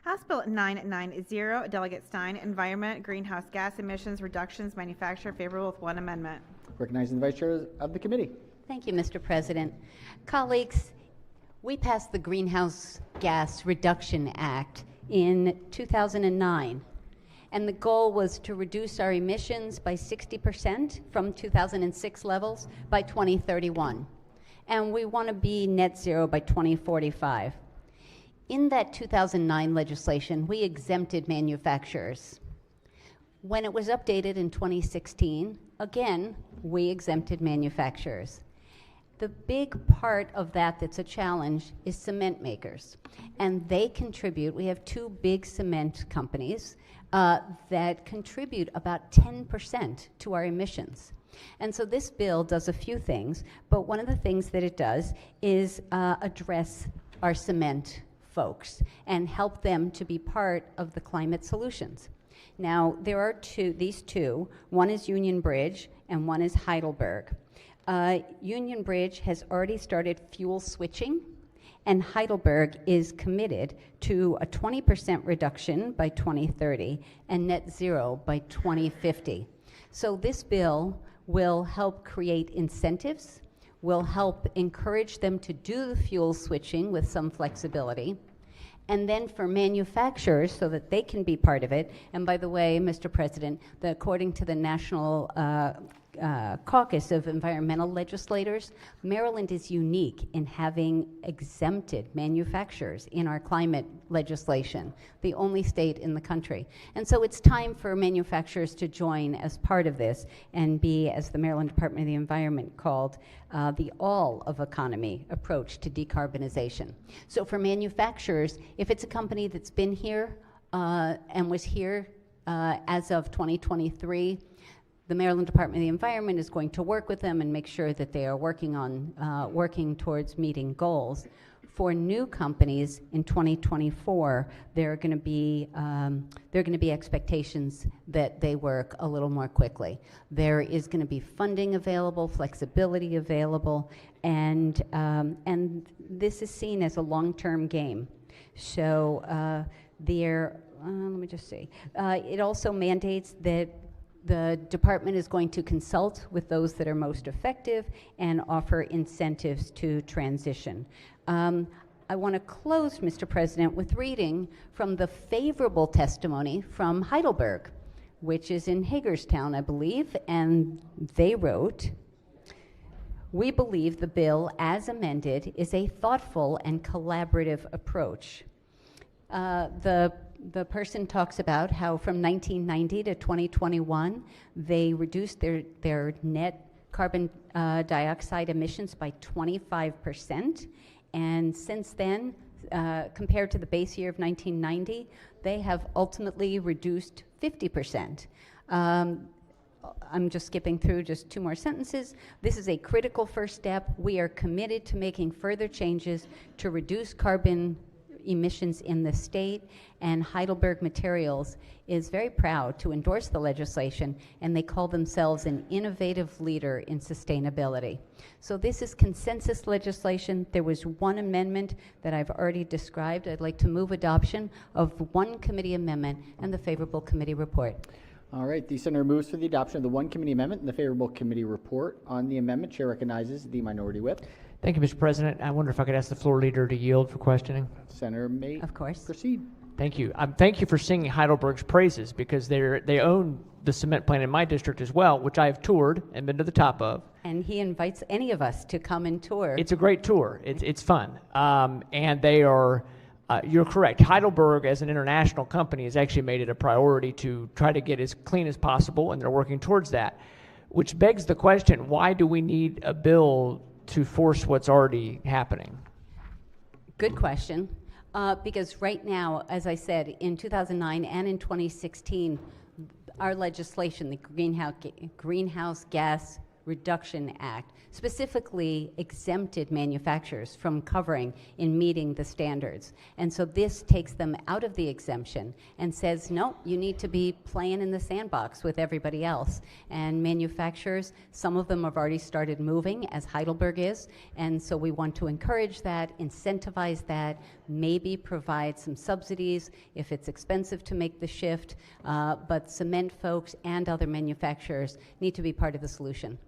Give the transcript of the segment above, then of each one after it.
House Bill 990, Delegate Stein, Environment, Greenhouse Gas Emissions Reductions, Manufacturer, favorable with one amendment. Recognizing the Vice Chair of the committee. Thank you, Mr. President. Colleagues, we passed the Greenhouse Gas Reduction Act in 2009, and the goal was to reduce our emissions by 60% from 2006 levels by 2031. And we want to be net zero by 2045. In that 2009 legislation, we exempted manufacturers. When it was updated in 2016, again, we exempted manufacturers. The big part of that that's a challenge is cement makers. And they contribute, we have two big cement companies that contribute about 10% to our emissions. And so this bill does a few things, but one of the things that it does is address our cement folks and help them to be part of the climate solutions. Now, there are these two. One is Union Bridge and one is Heidelberg. Union Bridge has already started fuel switching, and Heidelberg is committed to a 20% reduction by 2030 and net zero by 2050. So this bill will help create incentives, will help encourage them to do the fuel switching with some flexibility. And then for manufacturers, so that they can be part of it, and by the way, Mr. President, according to the National Caucus of Environmental Legislators, Maryland is unique in having exempted manufacturers in our climate legislation, the only state in the country. And so it's time for manufacturers to join as part of this and be, as the Maryland Department of the Environment called, the all-of-economy approach to decarbonization. So for manufacturers, if it's a company that's been here and was here as of 2023, the Maryland Department of the Environment is going to work with them and make sure that they are working towards meeting goals. For new companies in 2024, there are going to be expectations that they work a little more quickly. There is going to be funding available, flexibility available, and this is seen as a long-term game. So let me just see. It also mandates that the department is going to consult with those that are most effective and offer incentives to transition. I want to close, Mr. President, with reading from the favorable testimony from Heidelberg, which is in Hagerstown, I believe, and they wrote, "We believe the bill as amended is a thoughtful and collaborative approach." The person talks about how from 1990 to 2021, they reduced their net carbon dioxide emissions by 25%. And since then, compared to the base year of 1990, they have ultimately reduced 50%. I'm just skipping through just two more sentences. This is a critical first step. We are committed to making further changes to reduce carbon emissions in the state, and Heidelberg Materials is very proud to endorse the legislation, and they call themselves an innovative leader in sustainability. So this is consensus legislation. There was one amendment that I've already described. I'd like to move adoption of one committee amendment and the favorable committee report. All right, the senator moves for the adoption of the one committee amendment and the favorable committee report. On the amendment, chair recognizes the minority whip. Thank you, Mr. President. I wonder if I could ask the floor leader to yield for questioning. Senator may Of course. proceed. Thank you. Thank you for singing Heidelberg's praises, because they own the cement plant in my district as well, which I have toured and been to the top of. And he invites any of us to come and tour. It's a great tour. It's fun. And they are, you're correct. Heidelberg, as an international company, has actually made it a priority to try to get as clean as possible, and they're working towards that. Which begs the question, why do we need a bill to force what's already happening? Good question. Because right now, as I said, in 2009 and in 2016, our legislation, the Greenhouse Gas Reduction Act specifically exempted manufacturers from covering in meeting the standards. And so this takes them out of the exemption and says, no, you need to be playing in the sandbox with everybody else. And manufacturers, some of them have already started moving, as Heidelberg is, and so we want to encourage that, incentivize that, maybe provide some subsidies if it's expensive to make the shift, but cement folks and other manufacturers need to be part of the solution.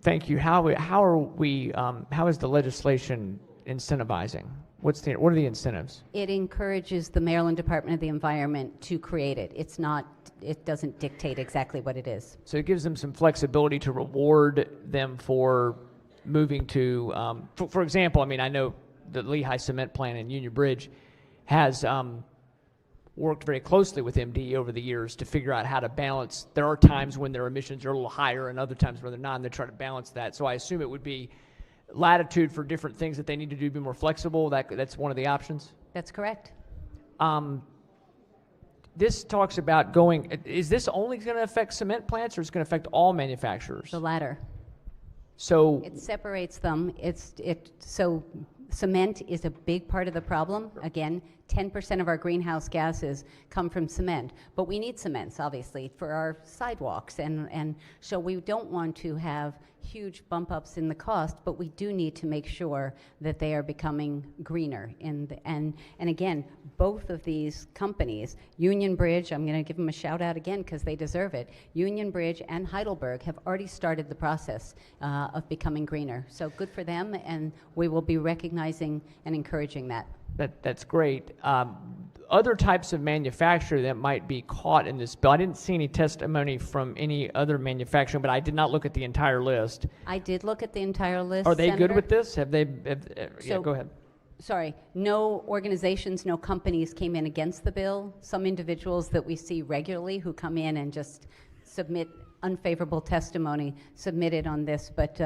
Thank you. How is the legislation incentivizing? What are the incentives? It encourages the Maryland Department of the Environment to create it. It doesn't dictate exactly what it is. So it gives them some flexibility to reward them for moving to, for example, I mean, I know the Lehigh Cement plant in Union Bridge has worked very closely with MD over the years to figure out how to balance. There are times when their emissions are a little higher and other times when they're not, and they try to balance that. So I assume it would be latitude for different things that they need to do to be more flexible. That's one of the options? That's correct. This talks about going, is this only going to affect cement plants or is it going to affect all manufacturers? The latter. So It separates them. So cement is a big part of the problem. Again, 10% of our greenhouse gases come from cement, but we need cements, obviously, for our sidewalks, and so we don't want to have huge bump ups in the cost, but we do need to make sure that they are becoming greener. And again, both of these companies, Union Bridge, I'm going to give them a shout out again because they deserve it, Union Bridge and Heidelberg have already started the process of becoming greener. So good for them, and we will be recognizing and encouraging that. That's great. Other types of manufacturer that might be caught in this bill, I didn't see any testimony from any other manufacturing, but I did not look at the entire list. I did look at the entire list. Are they good Senator. with this? Yeah, So- go ahead. Sorry, no organizations, no companies came in against the bill. Some individuals that we see regularly who come in and just submit unfavorable testimony submitted on this, but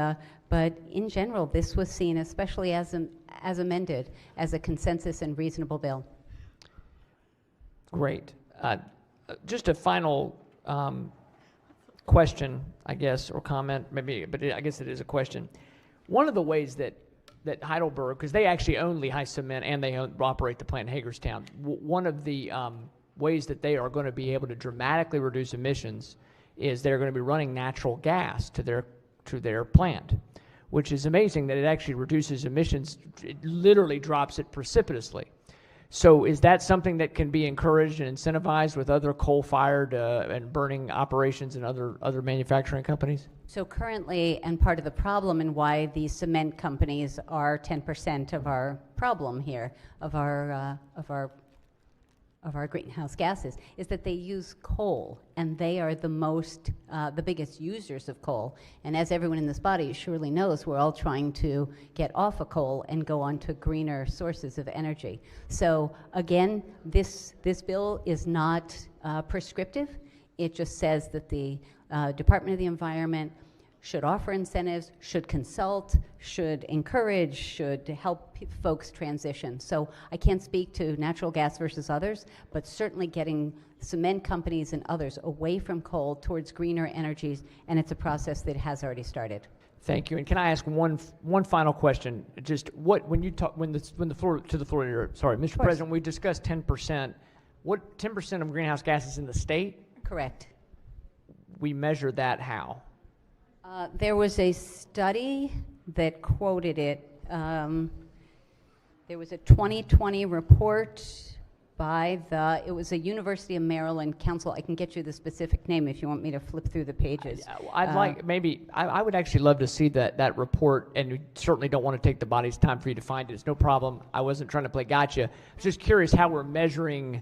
in general, this was seen, especially as amended, as a consensus and reasonable bill. Great. Just a final question, I guess, or comment, maybe, but I guess it is a question. One of the ways that Heidelberg, because they actually own Lehigh Cement and they operate the plant in Hagerstown, one of the ways that they are going to be able to dramatically reduce emissions is they're going to be running natural gas to their plant, which is amazing that it actually reduces emissions. It literally drops it precipitously. So is that something that can be encouraged and incentivized with other coal-fired and burning operations and other manufacturing companies? So currently, and part of the problem and why the cement companies are 10% of our problem here, of our greenhouse gases, is that they use coal, and they are the biggest users of coal. And as everyone in this body surely knows, we're all trying to get off of coal and go on to greener sources of energy. So again, this bill is not prescriptive. It just says that the Department of the Environment should offer incentives, should consult, should encourage, should help folks transition. So I can't speak to natural gas versus others, but certainly getting cement companies and others away from coal towards greener energies, and it's a process that has already started. Thank you. And can I ask one final question? Just when the floor here, sorry, Mr. President, we discussed 10%. What 10% of greenhouse gases in the state? Correct. We measure that how? There was a study that quoted it. There was a 2020 report by it was a University of Maryland council. I can get you the specific name if you want me to flip through the pages. I would actually love to see that report, and we certainly don't want to take the body's time for you to find it. It's no problem. I wasn't trying to play gotcha. I was just curious how we're measuring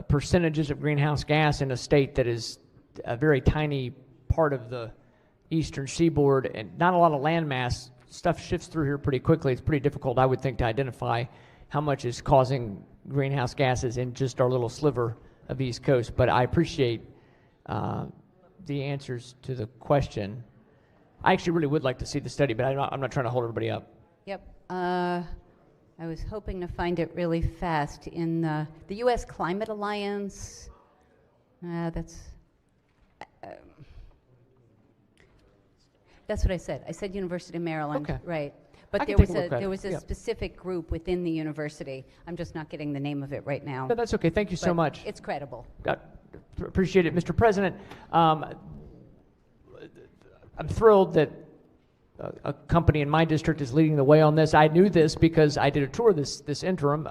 percentages of greenhouse gas in a state that is a very tiny part of the eastern seaboard and not a lot of land mass. Stuff shifts through here pretty quickly. It's pretty difficult, I would think, to identify how much is causing greenhouse gases in just our little sliver of the East Coast. But I appreciate the answers to the question. I actually really would like to see the study, but I'm not trying to hold everybody up. Yep. I was hoping to find it really fast. In the U.S. Climate Alliance, That's what I said. I said University of Maryland, Okay. right. I But can there take was a look at there it. was a Yeah. specific group within the university. I'm just not getting the name of it right now. No, that's okay. Thank you so but much. It's credible. Appreciate it, Mr. President. I'm thrilled that a company in my district is leading the way on this. I knew this because I did a tour this interim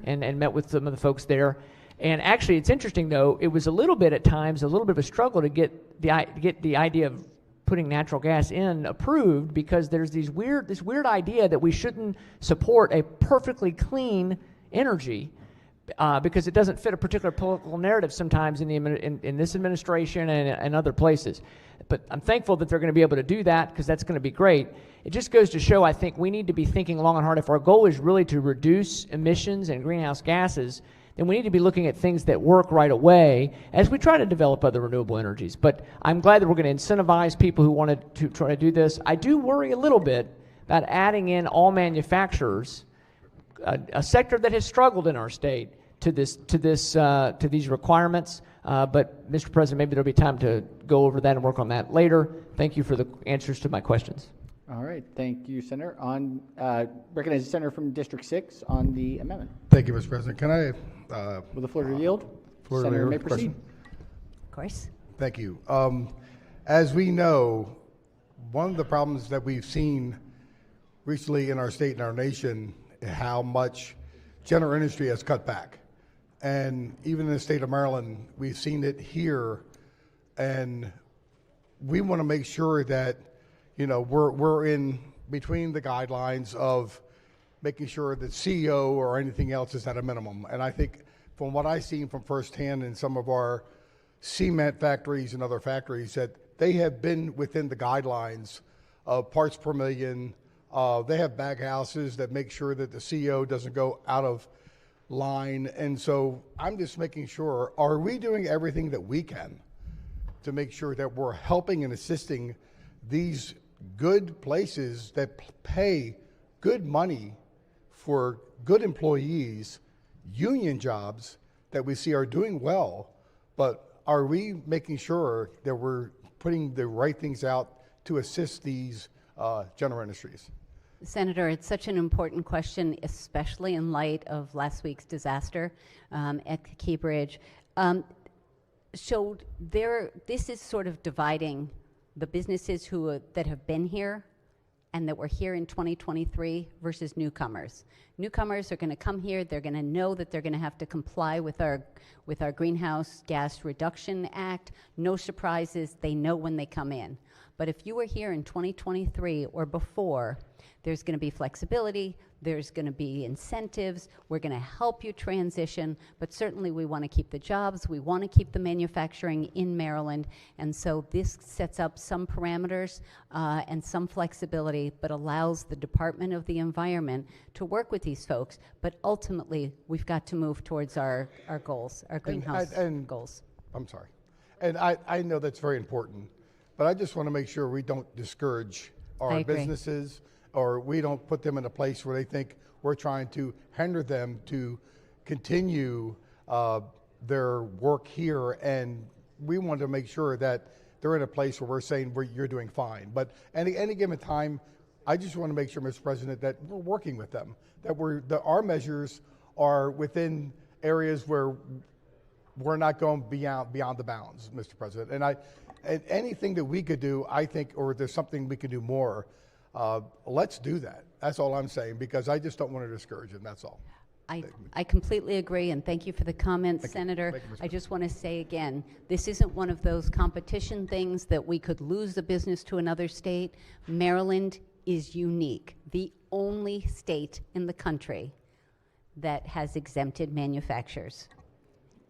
and met with some of the folks there. And actually, it's interesting though. It was a little bit at times a little bit of a struggle to get the idea of putting natural gas in approved, because there's this weird idea that we shouldn't support a perfectly clean energy. Because it doesn't fit a particular political narrative sometimes in this administration and other places. But I'm thankful that they're going to be able to do that, because that's going to be great. It just goes to show, I think, we need to be thinking long and hard. If our goal is really to reduce emissions and greenhouse gases, then we need to be looking at things that work right away as we try to develop other renewable energies. But I'm glad that we're going to incentivize people who want to try to do this. I do worry a little bit about adding in all manufacturers, a sector that has struggled in our state, to these requirements. But Mr. President, maybe there'll be time to go over that and work on that later. Thank you for the answers to my questions. All right, thank you, Senator. On recognize the Senator from District 6 on the amendment. Thank you, Mr. President. Can I? Will the floor to yield? Floor to Senator yield. may proceed. Question? Of course. Thank you. As we know, one of the problems that we've seen recently in our state and our nation is how much general industry has cut back. And even in the state of Maryland, we've seen it here. And we want to make sure that, we're in between the guidelines of making sure that CEO or anything else is at a minimum. And I think from what I've seen from firsthand in some of our cement factories and other factories, that they have been within the guidelines of parts per million. They have bag houses that make sure that the CEO doesn't go out of line. And so I'm just making sure, are we doing everything that we can to make sure that we're helping and assisting these good places that pay good money for good employees, union jobs that we see are doing well, but are we making sure that we're putting the right things out to assist these general industries? Senator, it's such an important question, especially in light of last week's disaster at Key Bridge. This is sort of dividing the businesses that have been here and that were here in 2023 versus newcomers. Newcomers are going to come here. They're going to know that they're going to have to comply with our Greenhouse Gas Reduction Act. No surprises. They know when they come in. But if you were here in 2023 or before, there's going to be flexibility, there's going to be incentives, we're going to help you transition, but certainly we want to keep the jobs, we want to keep the manufacturing in Maryland, and so this sets up some parameters and some flexibility, but allows the Department of the Environment to work with these folks, but ultimately we've got to move towards our goals, our greenhouse goals. I'm sorry. And I know that's very important, but I just want to make sure we don't discourage our businesses, or we don't put them in a place where they think we're trying to hinder them to continue their work here. And we want to make sure that they're in a place where we're saying you're doing fine. But any given time, I just want to make sure, Mr. President, that we're working with them, that our measures are within areas where we're not going beyond the bounds, Mr. President. And anything that we could do, I think, or there's something we could do more, let's do that. That's all I'm saying, because I just don't want to discourage them. That's all. I completely agree, and thank you for the comments, Senator. I just want to say again, this isn't one of those competition things that we could lose the business to another state. Maryland is unique, the only state in the country that has exempted manufacturers.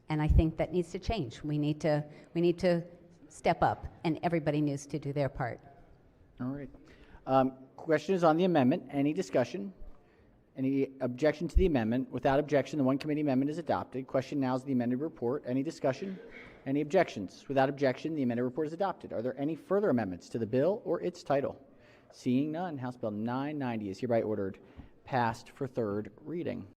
And I think that needs to change. We need to step up, and everybody needs to do their part. All right. Question is on the amendment. Any discussion? Any objection to the amendment? Without objection, the one committee amendment is adopted. Question now is the amended report. Any discussion? Any objections? Without objection, the amended report is adopted. Are there any further amendments to the bill or its title? Seeing none, House Bill 990 is hereby ordered passed for third reading.